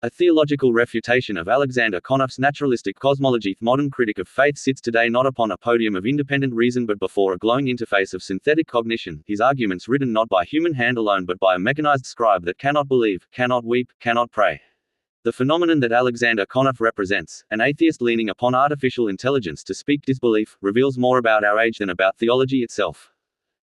A theological refutation of Alexander Conof's naturalistic cosmology. The modern critic of faith sits today not upon a podium of independent reason but before a glowing interface of synthetic cognition, his arguments written not by human hand alone but by a mechanized scribe that cannot believe, cannot weep, cannot pray. The phenomenon that Alexander Conof represents, an atheist leaning upon artificial intelligence to speak disbelief, reveals more about our age than about theology itself.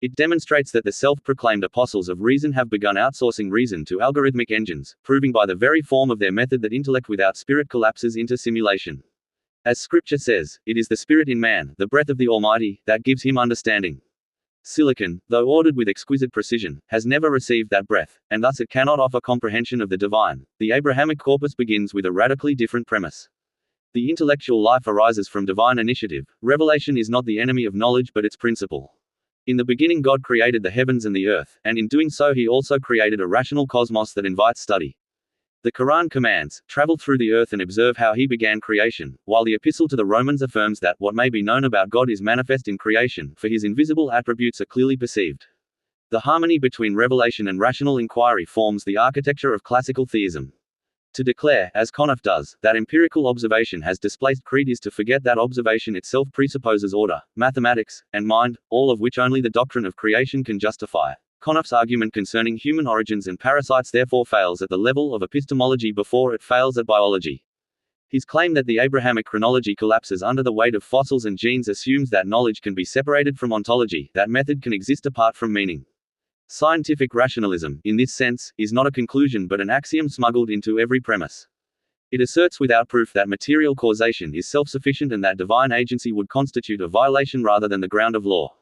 It demonstrates that the self-proclaimed apostles of reason have begun outsourcing reason to algorithmic engines, proving by the very form of their method that intellect without spirit collapses into simulation. As Scripture says, it is the Spirit in man, the breath of the Almighty, that gives him understanding. Silicon, though ordered with exquisite precision, has never received that breath, and thus it cannot offer comprehension of the divine. The Abrahamic corpus begins with a radically different premise. The intellectual life arises from divine initiative. Revelation is not the enemy of knowledge but its principle. In the beginning God created the heavens and the earth, and in doing so he also created a rational cosmos that invites study. The Quran commands, travel through the earth and observe how he began creation, while the Epistle to the Romans affirms that what may be known about God is manifest in creation, for his invisible attributes are clearly perceived. The harmony between revelation and rational inquiry forms the architecture of classical theism. To declare, as Conof does, that empirical observation has displaced creed is to forget that observation itself presupposes order, mathematics, and mind, all of which only the doctrine of creation can justify. Conof's argument concerning human origins and parasites therefore fails at the level of epistemology before it fails at biology. His claim that the Abrahamic chronology collapses under the weight of fossils and genes assumes that knowledge can be separated from ontology, that method can exist apart from meaning. Scientific rationalism, in this sense, is not a conclusion but an axiom smuggled into every premise. It asserts without proof that material causation is self-sufficient and that divine agency would constitute a violation rather than the ground of law.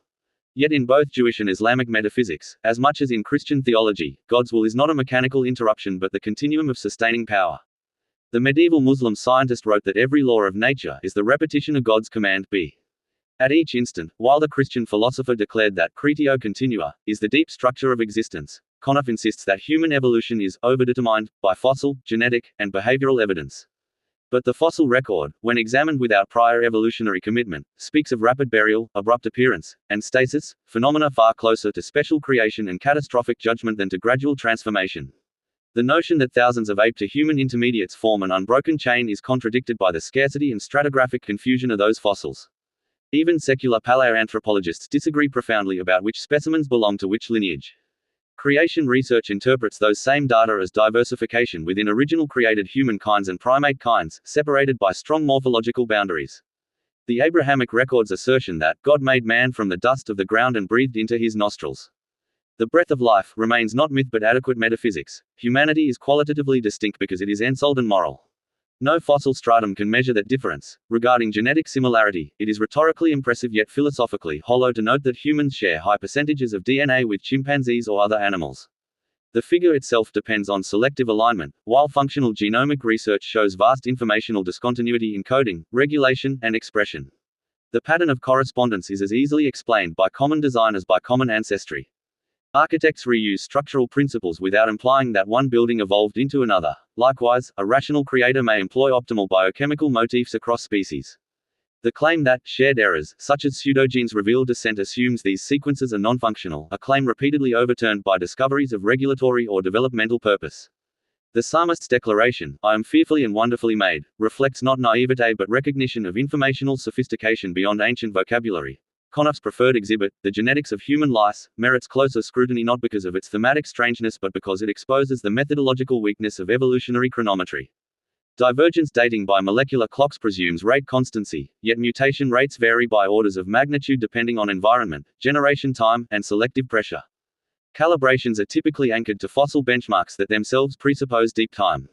Yet in both Jewish and Islamic metaphysics, as much as in Christian theology, God's will is not a mechanical interruption but the continuum of sustaining power. The medieval Muslim scientist wrote that every law of nature is the repetition of God's command be. At each instant, while the Christian philosopher declared that cretio continua is the deep structure of existence, Conof insists that human evolution is overdetermined by fossil, genetic, and behavioral evidence. But the fossil record, when examined without prior evolutionary commitment, speaks of rapid burial, abrupt appearance, and stasis, phenomena far closer to special creation and catastrophic judgment than to gradual transformation. The notion that thousands of ape to human intermediates form an unbroken chain is contradicted by the scarcity and stratigraphic confusion of those fossils. Even secular paleoanthropologists disagree profoundly about which specimens belong to which lineage. Creation research interprets those same data as diversification within original created human kinds and primate kinds, separated by strong morphological boundaries. The Abrahamic record's assertion that God made man from the dust of the ground and breathed into his nostrils the breath of life remains not myth but adequate metaphysics. Humanity is qualitatively distinct because it is ensouled and moral. No fossil stratum can measure that difference. Regarding genetic similarity, it is rhetorically impressive yet philosophically hollow to note that humans share high percentages of DNA with chimpanzees or other animals. The figure itself depends on selective alignment, while functional genomic research shows vast informational discontinuity in coding, regulation, and expression. The pattern of correspondence is as easily explained by common design as by common ancestry. Architects reuse structural principles without implying that one building evolved into another. Likewise, a rational creator may employ optimal biochemical motifs across species. The claim that shared errors, such as pseudogenes reveal descent, assumes these sequences are non-functional, a claim repeatedly overturned by discoveries of regulatory or developmental purpose. The psalmist's declaration, "I am fearfully and wonderfully made," reflects not naivete but recognition of informational sophistication beyond ancient vocabulary. Conof's preferred exhibit, The Genetics of Human Lice, merits closer scrutiny not because of its thematic strangeness but because it exposes the methodological weakness of evolutionary chronometry. Divergence dating by molecular clocks presumes rate constancy, yet mutation rates vary by orders of magnitude depending on environment, generation time, and selective pressure. Calibrations are typically anchored to fossil benchmarks that themselves presuppose deep time.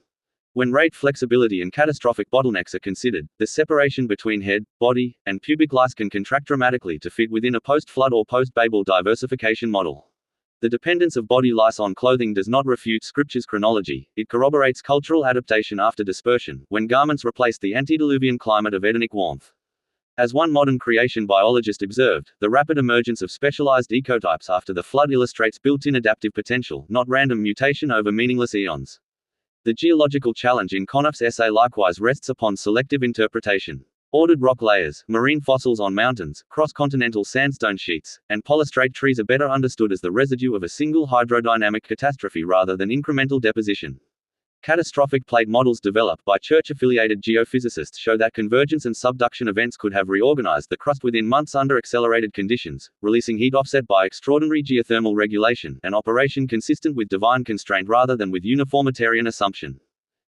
When rate flexibility and catastrophic bottlenecks are considered, the separation between head, body, and pubic lice can contract dramatically to fit within a post-flood or post-Babel diversification model. The dependence of body lice on clothing does not refute Scripture's chronology, it corroborates cultural adaptation after dispersion, when garments replaced the antediluvian climate of Edenic warmth. As one modern creation biologist observed, the rapid emergence of specialized ecotypes after the flood illustrates built-in adaptive potential, not random mutation over meaningless eons. The geological challenge in Conof's essay likewise rests upon selective interpretation. Ordered rock layers, marine fossils on mountains, cross-continental sandstone sheets, and polystrate trees are better understood as the residue of a single hydrodynamic catastrophe rather than incremental deposition. Catastrophic plate models developed by church-affiliated geophysicists show that convergence and subduction events could have reorganized the crust within months under accelerated conditions, releasing heat offset by extraordinary geothermal regulation, an operation consistent with divine constraint rather than with uniformitarian assumption.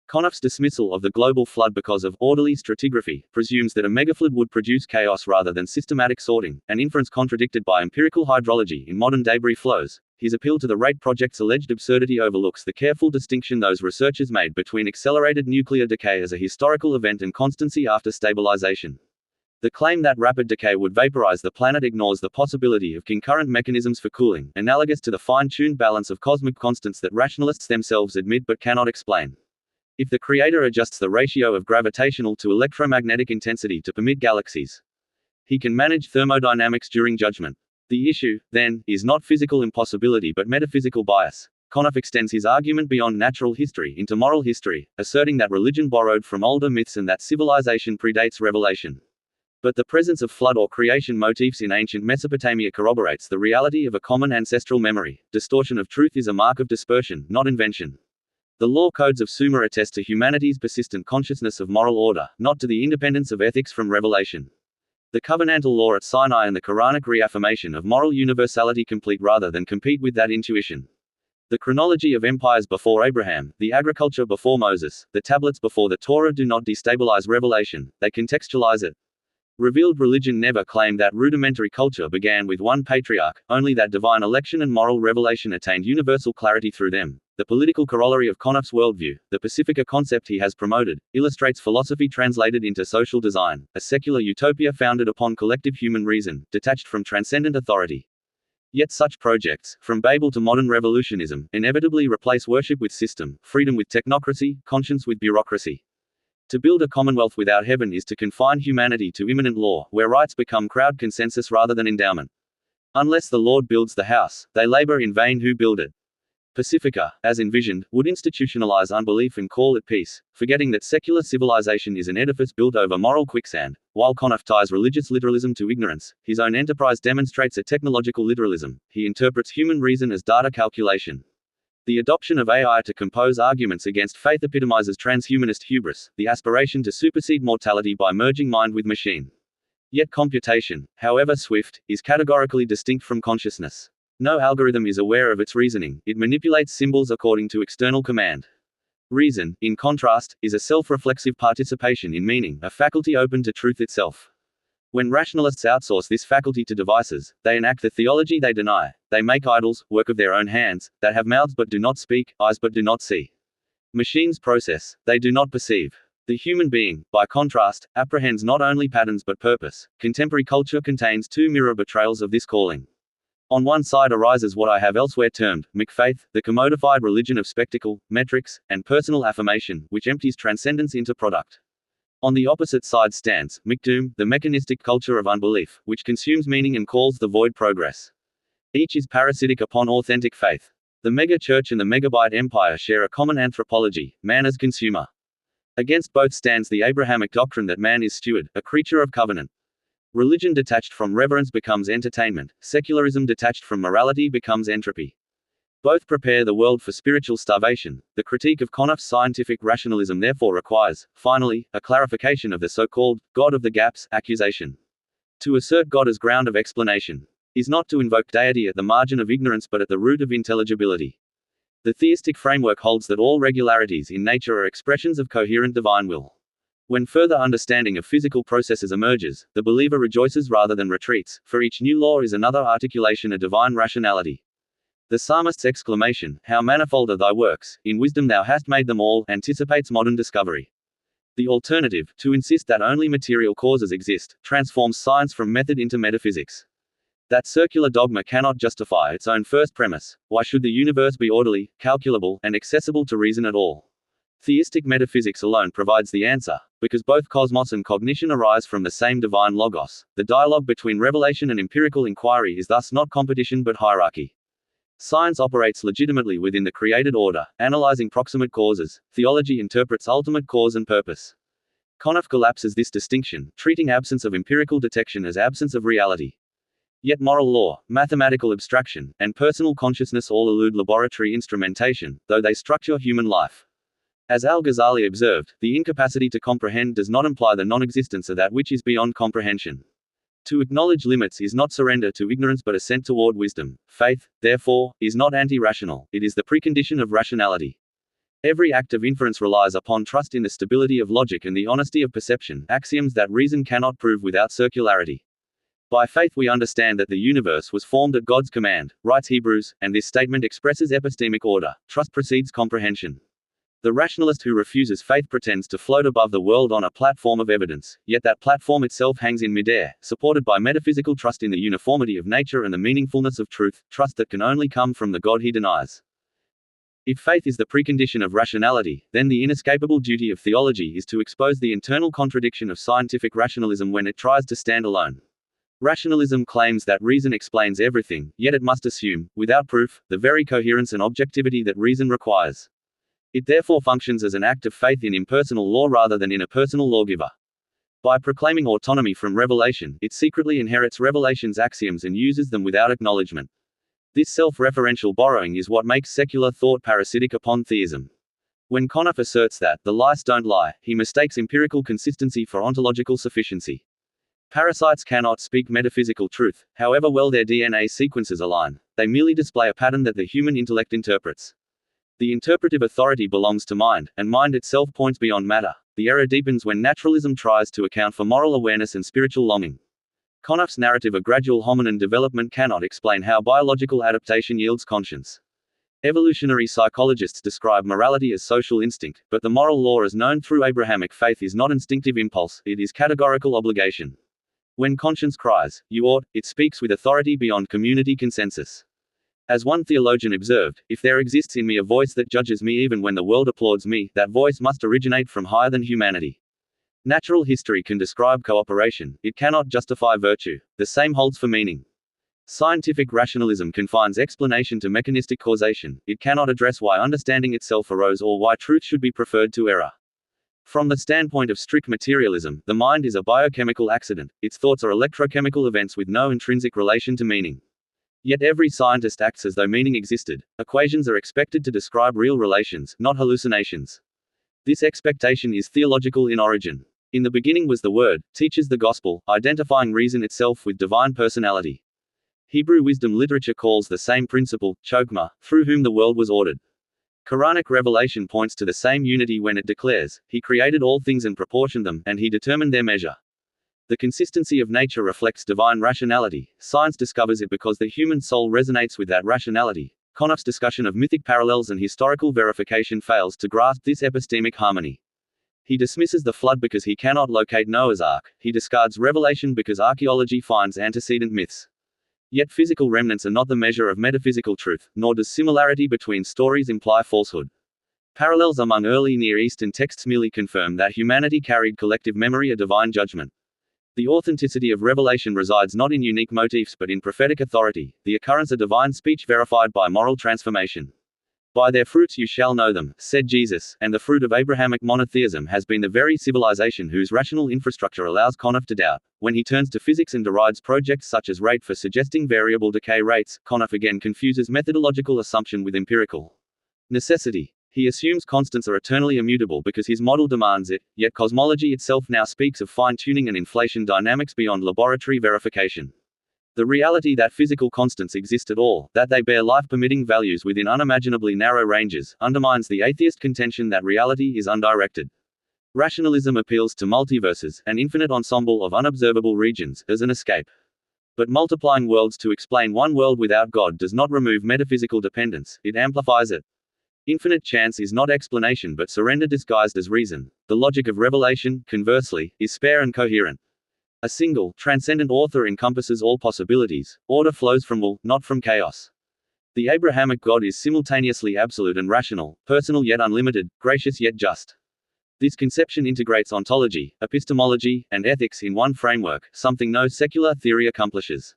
Conniff's dismissal of the global flood because of orderly stratigraphy presumes that a megaflood would produce chaos rather than systematic sorting, an inference contradicted by empirical hydrology in modern debris flows. His appeal to the rate project's alleged absurdity overlooks the careful distinction those researchers made between accelerated nuclear decay as a historical event and constancy after stabilization. The claim that rapid decay would vaporize the planet ignores the possibility of concurrent mechanisms for cooling, analogous to the fine-tuned balance of cosmic constants that rationalists themselves admit but cannot explain. If the Creator adjusts the ratio of gravitational to electromagnetic intensity to permit galaxies, he can manage thermodynamics during judgment. The issue, then, is not physical impossibility but metaphysical bias. Conniff extends his argument beyond natural history into moral history, asserting that religion borrowed from older myths and that civilization predates revelation. But the presence of flood or creation motifs in ancient Mesopotamia corroborates the reality of a common ancestral memory. Distortion of truth is a mark of dispersion, not invention. The law codes of Sumer attest to humanity's persistent consciousness of moral order, not to the independence of ethics from revelation. The covenantal law at Sinai and the Quranic reaffirmation of moral universality complete rather than compete with that intuition. The chronology of empires before Abraham, the agriculture before Moses, the tablets before the Torah do not destabilize revelation, they contextualize it. Revealed religion never claimed that rudimentary culture began with one patriarch, only that divine election and moral revelation attained universal clarity through them. The political corollary of Conniff's worldview, the Pacifica concept he has promoted, illustrates philosophy translated into social design, a secular utopia founded upon collective human reason, detached from transcendent authority. Yet such projects, from Babel to modern revolutionism, inevitably replace worship with system, freedom with technocracy, conscience with bureaucracy. To build a commonwealth without heaven is to confine humanity to immanent law, where rights become crowd consensus rather than endowment. Unless the Lord builds the house, they labor in vain who build it. Pacifica, as envisioned, would institutionalize unbelief and call it peace, forgetting that secular civilization is an edifice built over moral quicksand. While Conniff ties religious literalism to ignorance, his own enterprise demonstrates a technological literalism. He interprets human reason as data calculation. The adoption of AI to compose arguments against faith epitomizes transhumanist hubris, the aspiration to supersede mortality by merging mind with machine. Yet computation, however swift, is categorically distinct from consciousness. No algorithm is aware of its reasoning, it manipulates symbols according to external command. Reason, in contrast, is a self-reflexive participation in meaning, a faculty open to truth itself. When rationalists outsource this faculty to devices, they enact the theology they deny. They make idols, work of their own hands, that have mouths but do not speak, eyes but do not see. Machines process, they do not perceive. The human being, by contrast, apprehends not only patterns but purpose. Contemporary culture contains two mirror betrayals of this calling. On one side arises what I have elsewhere termed McFaith, the commodified religion of spectacle, metrics, and personal affirmation, which empties transcendence into product. On the opposite side stands McDoom, the mechanistic culture of unbelief, which consumes meaning and calls the void progress. Each is parasitic upon authentic faith. The mega-church and the megabyte empire share a common anthropology, man as consumer. Against both stands the Abrahamic doctrine that man is steward, a creature of covenant. Religion detached from reverence becomes entertainment, secularism detached from morality becomes entropy. Both prepare the world for spiritual starvation. The critique of Conniff's scientific rationalism therefore requires, finally, a clarification of the so-called God of the gaps accusation. To assert God as ground of explanation is not to invoke deity at the margin of ignorance but at the root of intelligibility. The theistic framework holds that all regularities in nature are expressions of coherent divine will. When further understanding of physical processes emerges, the believer rejoices rather than retreats, for each new law is another articulation of divine rationality. The psalmist's exclamation, "How manifold are thy works, in wisdom thou hast made them all," anticipates modern discovery. The alternative, to insist that only material causes exist, transforms science from method into metaphysics. That circular dogma cannot justify its own first premise: why should the universe be orderly, calculable, and accessible to reason at all? Theistic metaphysics alone provides the answer, because both cosmos and cognition arise from the same divine logos. The dialogue between revelation and empirical inquiry is thus not competition but hierarchy. Science operates legitimately within the created order, analyzing proximate causes. Theology interprets ultimate cause and purpose. Conniff collapses this distinction, treating absence of empirical detection as absence of reality. Yet moral law, mathematical abstraction, and personal consciousness all elude laboratory instrumentation, though they structure human life. As Al-Ghazali observed, the incapacity to comprehend does not imply the non-existence of that which is beyond comprehension. To acknowledge limits is not surrender to ignorance but ascent toward wisdom. Faith, therefore, is not anti-rational, it is the precondition of rationality. Every act of inference relies upon trust in the stability of logic and the honesty of perception, axioms that reason cannot prove without circularity. By faith we understand that the universe was formed at God's command, writes Hebrews, and this statement expresses epistemic order. Trust precedes comprehension. The rationalist who refuses faith pretends to float above the world on a platform of evidence, yet that platform itself hangs in midair, supported by metaphysical trust in the uniformity of nature and the meaningfulness of truth, trust that can only come from the God he denies. If faith is the precondition of rationality, then the inescapable duty of theology is to expose the internal contradiction of scientific rationalism when it tries to stand alone. Rationalism claims that reason explains everything, yet it must assume, without proof, the very coherence and objectivity that reason requires. It therefore functions as an act of faith in impersonal law rather than in a personal lawgiver. By proclaiming autonomy from revelation, it secretly inherits revelation's axioms and uses them without acknowledgement. This self-referential borrowing is what makes secular thought parasitic upon theism. When Conniff asserts that the lice don't lie, he mistakes empirical consistency for ontological sufficiency. Parasites cannot speak metaphysical truth, however well their DNA sequences align. They merely display a pattern that the human intellect interprets. The interpretive authority belongs to mind, and mind itself points beyond matter. The error deepens when naturalism tries to account for moral awareness and spiritual longing. Conniff's narrative of gradual hominin development cannot explain how biological adaptation yields conscience. Evolutionary psychologists describe morality as social instinct, but the moral law as known through Abrahamic faith is not instinctive impulse, it is categorical obligation. When conscience cries, "You ought," it speaks with authority beyond community consensus. As one theologian observed, if there exists in me a voice that judges me even when the world applauds me, that voice must originate from higher than humanity. Natural history can describe cooperation, it cannot justify virtue. The same holds for meaning. Scientific rationalism confines explanation to mechanistic causation, it cannot address why understanding itself arose or why truth should be preferred to error. From the standpoint of strict materialism, the mind is a biochemical accident, its thoughts are electrochemical events with no intrinsic relation to meaning. Yet every scientist acts as though meaning existed. Equations are expected to describe real relations, not hallucinations. This expectation is theological in origin. In the beginning was the Word, teaches the Gospel, identifying reason itself with divine personality. Hebrew wisdom literature calls the same principle, chokmah, through whom the world was ordered. Quranic revelation points to the same unity when it declares, He created all things and proportioned them, and He determined their measure. The consistency of nature reflects divine rationality. Science discovers it because the human soul resonates with that rationality. Conniff's discussion of mythic parallels and historical verification fails to grasp this epistemic harmony. He dismisses the flood because he cannot locate Noah's Ark. He discards revelation because archaeology finds antecedent myths. Yet physical remnants are not the measure of metaphysical truth, nor does similarity between stories imply falsehood. Parallels among early Near Eastern texts merely confirm that humanity carried collective memory, a divine judgment. The authenticity of revelation resides not in unique motifs but in prophetic authority, the occurrence of divine speech verified by moral transformation. By their fruits you shall know them, said Jesus, and the fruit of Abrahamic monotheism has been the very civilization whose rational infrastructure allows Conniff to doubt. When he turns to physics and derides projects such as rate for suggesting variable decay rates, Conniff again confuses methodological assumption with empirical necessity. He assumes constants are eternally immutable because his model demands it, yet cosmology itself now speaks of fine-tuning and inflation dynamics beyond laboratory verification. The reality that physical constants exist at all, that they bear life-permitting values within unimaginably narrow ranges, undermines the atheist contention that reality is undirected. Rationalism appeals to multiverses, an infinite ensemble of unobservable regions, as an escape. But multiplying worlds to explain one world without God does not remove metaphysical dependence, it amplifies it. Infinite chance is not explanation but surrender disguised as reason. The logic of revelation, conversely, is spare and coherent. A single, transcendent author encompasses all possibilities. Order flows from will, not from chaos. The Abrahamic God is simultaneously absolute and rational, personal yet unlimited, gracious yet just. This conception integrates ontology, epistemology, and ethics in one framework, something no secular theory accomplishes.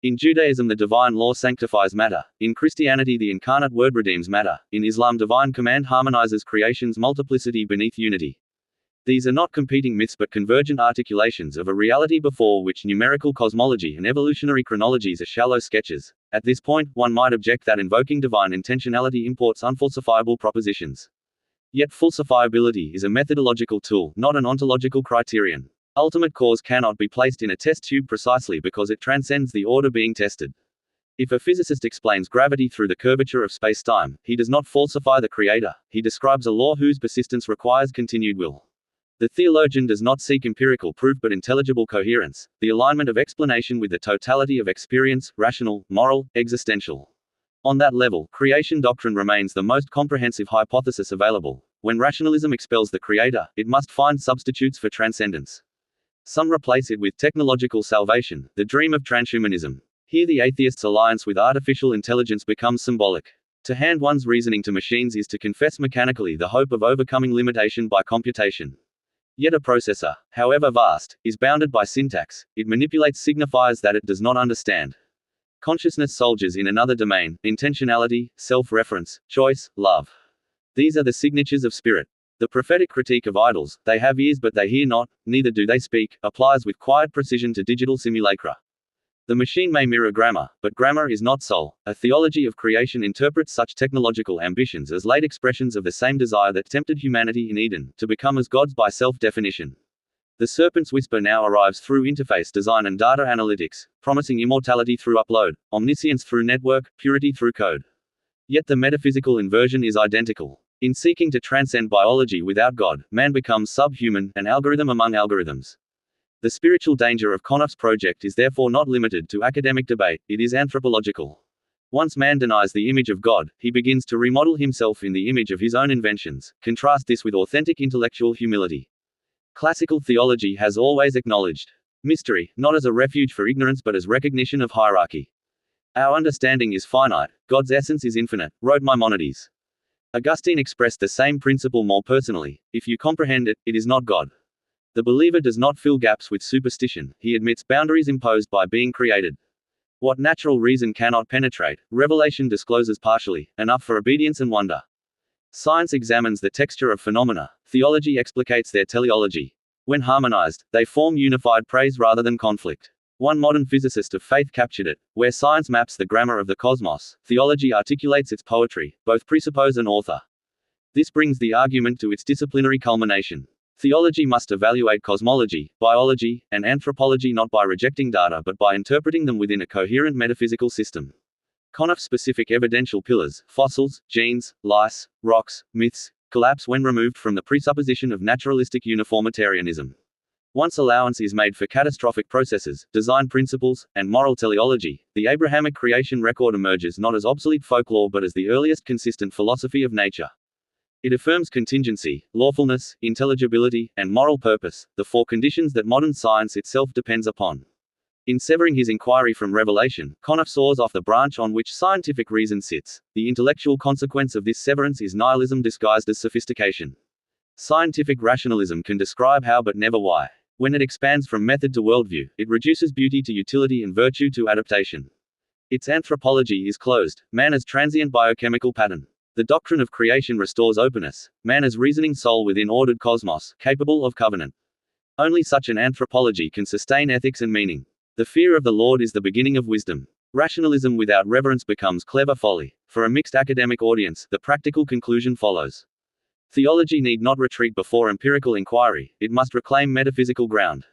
In Judaism the divine law sanctifies matter, in Christianity the incarnate word redeems matter, in Islam divine command harmonizes creation's multiplicity beneath unity. These are not competing myths but convergent articulations of a reality before which numerical cosmology and evolutionary chronologies are shallow sketches. At this point, one might object that invoking divine intentionality imports unfalsifiable propositions. Yet falsifiability is a methodological tool, not an ontological criterion. Ultimate cause cannot be placed in a test tube precisely because it transcends the order being tested. If a physicist explains gravity through the curvature of space-time, he does not falsify the creator, he describes a law whose persistence requires continued will. The theologian does not seek empirical proof but intelligible coherence, the alignment of explanation with the totality of experience, rational, moral, existential. On that level, creation doctrine remains the most comprehensive hypothesis available. When rationalism expels the creator, it must find substitutes for transcendence. Some replace it with technological salvation, the dream of transhumanism. Here the atheist's alliance with artificial intelligence becomes symbolic. To hand one's reasoning to machines is to confess mechanically the hope of overcoming limitation by computation. Yet a processor, however vast, is bounded by syntax. It manipulates signifiers that it does not understand. Consciousness soldiers in another domain: intentionality, self-reference, choice, love. These are the signatures of spirit. The prophetic critique of idols, "They have ears but they hear not, neither do they speak," applies with quiet precision to digital simulacra. The machine may mirror grammar, but grammar is not soul. A theology of creation interprets such technological ambitions as late expressions of the same desire that tempted humanity in Eden, to become as gods by self-definition. The serpent's whisper now arrives through interface design and data analytics, promising immortality through upload, omniscience through network, purity through code. Yet the metaphysical inversion is identical. In seeking to transcend biology without God, man becomes subhuman, an algorithm among algorithms. The spiritual danger of Conniff's project is therefore not limited to academic debate, it is anthropological. Once man denies the image of God, he begins to remodel himself in the image of his own inventions. Contrast this with authentic intellectual humility. Classical theology has always acknowledged mystery, not as a refuge for ignorance but as recognition of hierarchy. Our understanding is finite, God's essence is infinite, wrote Maimonides. Augustine expressed the same principle more personally: if you comprehend it, it is not God. The believer does not fill gaps with superstition, he admits boundaries imposed by being created. What natural reason cannot penetrate, revelation discloses partially, enough for obedience and wonder. Science examines the texture of phenomena, theology explicates their teleology. When harmonized, they form unified praise rather than conflict. One modern physicist of faith captured it: where science maps the grammar of the cosmos, theology articulates its poetry, both presuppose an author. This brings the argument to its disciplinary culmination. Theology must evaluate cosmology, biology, and anthropology not by rejecting data but by interpreting them within a coherent metaphysical system. Conniff-specific evidential pillars, fossils, genes, lice, rocks, myths, collapse when removed from the presupposition of naturalistic uniformitarianism. Once allowance is made for catastrophic processes, design principles, and moral teleology, the Abrahamic creation record emerges not as obsolete folklore but as the earliest consistent philosophy of nature. It affirms contingency, lawfulness, intelligibility, and moral purpose, the four conditions that modern science itself depends upon. In severing his inquiry from revelation, Conniff saws off the branch on which scientific reason sits. The intellectual consequence of this severance is nihilism disguised as sophistication. Scientific rationalism can describe how but never why. When it expands from method to worldview, it reduces beauty to utility and virtue to adaptation. Its anthropology is closed, man as transient biochemical pattern. The doctrine of creation restores openness, man as reasoning soul within ordered cosmos, capable of covenant. Only such an anthropology can sustain ethics and meaning. The fear of the Lord is the beginning of wisdom. Rationalism without reverence becomes clever folly. For a mixed academic audience, the practical conclusion follows. Theology need not retreat before empirical inquiry, it must reclaim metaphysical ground.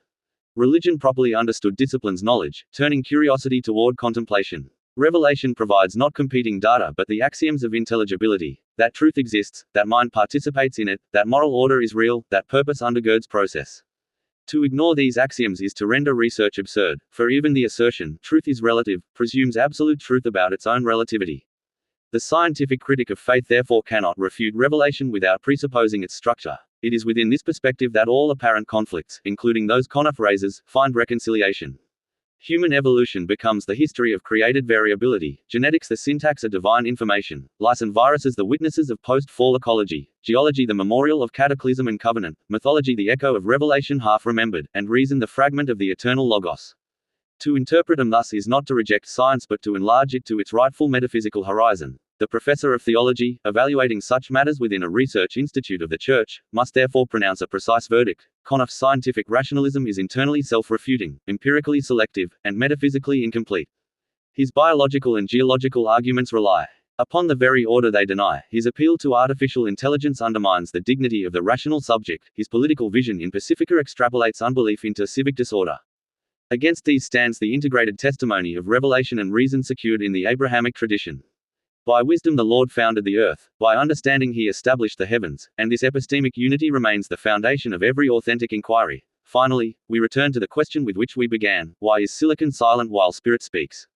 Religion properly understood disciplines knowledge, turning curiosity toward contemplation. Revelation provides not competing data but the axioms of intelligibility, that truth exists, that mind participates in it, that moral order is real, that purpose undergirds process. To ignore these axioms is to render research absurd, for even the assertion, truth is relative, presumes absolute truth about its own relativity. The scientific critic of faith therefore cannot refute revelation without presupposing its structure. It is within this perspective that all apparent conflicts, including those Conniff raises, find reconciliation. Human evolution becomes the history of created variability, genetics the syntax of divine information, lice and viruses the witnesses of post-fall ecology, geology the memorial of cataclysm and covenant, mythology the echo of revelation half-remembered, and reason the fragment of the eternal logos. To interpret them thus is not to reject science but to enlarge it to its rightful metaphysical horizon. The professor of theology, evaluating such matters within a research institute of the Church, must therefore pronounce a precise verdict. Conniff's scientific rationalism is internally self-refuting, empirically selective, and metaphysically incomplete. His biological and geological arguments rely Upon the very order they deny, his appeal to artificial intelligence undermines the dignity of the rational subject, his political vision in Pacifica extrapolates unbelief into civic disorder. Against these stands the integrated testimony of revelation and reason secured in the Abrahamic tradition. By wisdom the Lord founded the earth, by understanding he established the heavens, and this epistemic unity remains the foundation of every authentic inquiry. Finally, we return to the question with which we began: why is silicon silent while spirit speaks?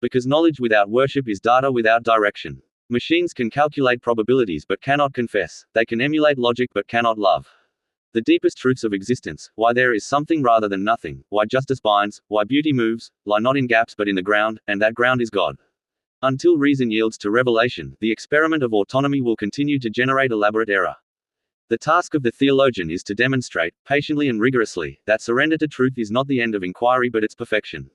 Because knowledge without worship is data without direction. Machines can calculate probabilities but cannot confess, they can emulate logic but cannot love. The deepest truths of existence, why there is something rather than nothing, why justice binds, why beauty moves, lie not in gaps but in the ground, and that ground is God. Until reason yields to revelation, the experiment of autonomy will continue to generate elaborate error. The task of the theologian is to demonstrate, patiently and rigorously, that surrender to truth is not the end of inquiry but its perfection.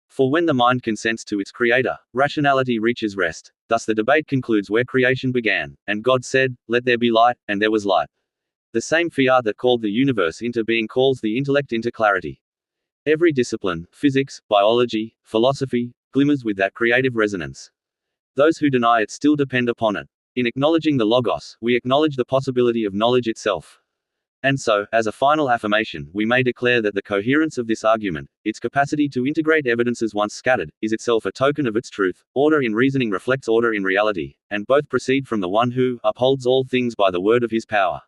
For when the mind consents to its creator, rationality reaches rest. Thus the debate concludes where creation began, and God said, "Let there be light," and there was light. The same fiat that called the universe into being calls the intellect into clarity. Every discipline, physics, biology, philosophy, glimmers with that creative resonance. Those who deny it still depend upon it. In acknowledging the Logos, we acknowledge the possibility of knowledge itself. And so, as a final affirmation, we may declare that the coherence of this argument, its capacity to integrate evidences once scattered, is itself a token of its truth. Order in reasoning reflects order in reality, and both proceed from the one who upholds all things by the word of his power.